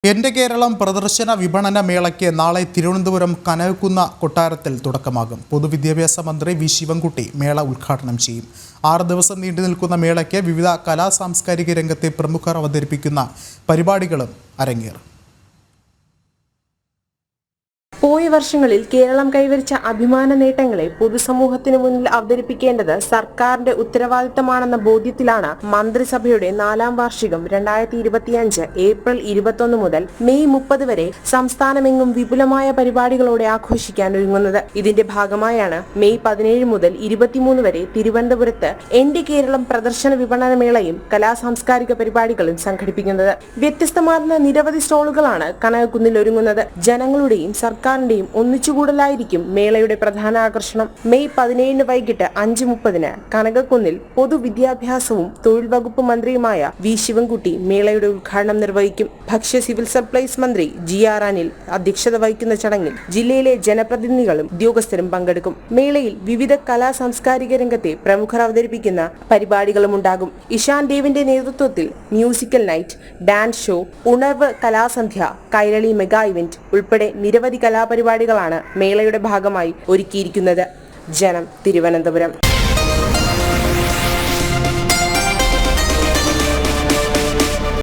എൻ്റെ കേരളം പ്രദർശന വിപണന മേളയ്ക്ക് നാളെ തിരുവനന്തപുരം കനകക്കുന്ന കൊട്ടാരത്തിൽ തുടക്കമാകും. പൊതുവിദ്യാഭ്യാസ മന്ത്രി വി ശിവൻകുട്ടി മേള ഉദ്ഘാടനം ചെയ്യും. 6 ദിവസം നീണ്ടു നിൽക്കുന്ന മേളയ്ക്ക് വിവിധ കലാ-സാംസ്കാരിക രംഗത്തെ പ്രമുഖർ അവതരിപ്പിക്കുന്ന പരിപാടികളും അരങ്ങേറും. പോയ വർഷങ്ങളിൽ കേരളം കൈവരിച്ച അഭിമാന നേട്ടങ്ങളെ പൊതുസമൂഹത്തിന് മുന്നിൽ അവതരിപ്പിക്കേണ്ടത് സർക്കാരിന്റെ ഉത്തരവാദിത്തമാണെന്ന ബോധ്യത്തിലാണ് മന്ത്രിസഭയുടെ 4ാം വാർഷികം 2025 ഏപ്രിൽ 21 മുതൽ മെയ് 30 വരെ സംസ്ഥാനമെങ്ങും വിപുലമായ പരിപാടികളോടെ ആഘോഷിക്കാൻ ഒരുങ്ങുന്നത്. ഇതിന്റെ ഭാഗമായാണ് മെയ് 17 മുതൽ 23 വരെ തിരുവനന്തപുരത്ത് എൻ്റെ കേരളം പ്രദർശന വിപണന മേളയും കലാ-സാംസ്കാരിക പരിപാടികളും സംഘടിപ്പിക്കുന്നത്. വ്യത്യസ്തമാർന്ന നിരവധി സ്റ്റോളുകളാണ് കനകക്കുന്നിൽ ഒരുങ്ങുന്നത്. ജനങ്ങളുടെയും സർക്കാരിന്റെയും ഒന്നിച്ചുകൂടലായിരിക്കും മേളയുടെ പ്രധാന ആകർഷണം. മെയ് 17 വൈകിട്ട് 5:30 കനകക്കുന്നിൽ പൊതുവിദ്യാഭ്യാസവും തൊഴിൽ വകുപ്പ് മന്ത്രിയുമായ വി ശിവൻകുട്ടി മേളയുടെ ഉദ്ഘാടനം നിർവഹിക്കും. ഭക്ഷ്യ സിവിൽ സപ്ലൈസ് മന്ത്രി GR അനിൽ അധ്യക്ഷത വഹിക്കുന്ന ചടങ്ങിൽ ജില്ലയിലെ ജനപ്രതിനിധികളും ഉദ്യോഗസ്ഥരും പങ്കെടുക്കും. മേളയിൽ വിവിധ കലാ-സാംസ്കാരിക രംഗത്തെ പ്രമുഖർ അവതരിപ്പിക്കുന്ന പരിപാടികളും ഉണ്ടാകും. ഇഷാൻ ദേവിന്റെ നേതൃത്വത്തിൽ മ്യൂസിക്കൽ നൈറ്റ്, ഡാൻസ് ഷോ, ഉണർവ് കലാസന്ധ്യ, കൈരളി മെഗാ ഇവന്റ് ഉൾപ്പെടെ നിരവധി കലാപരിപാടികളാണ് മേളയുടെ ഭാഗമായി ഒരുക്കിയിരിക്കുന്നത്. ജനം, തിരുവനന്തപുരം.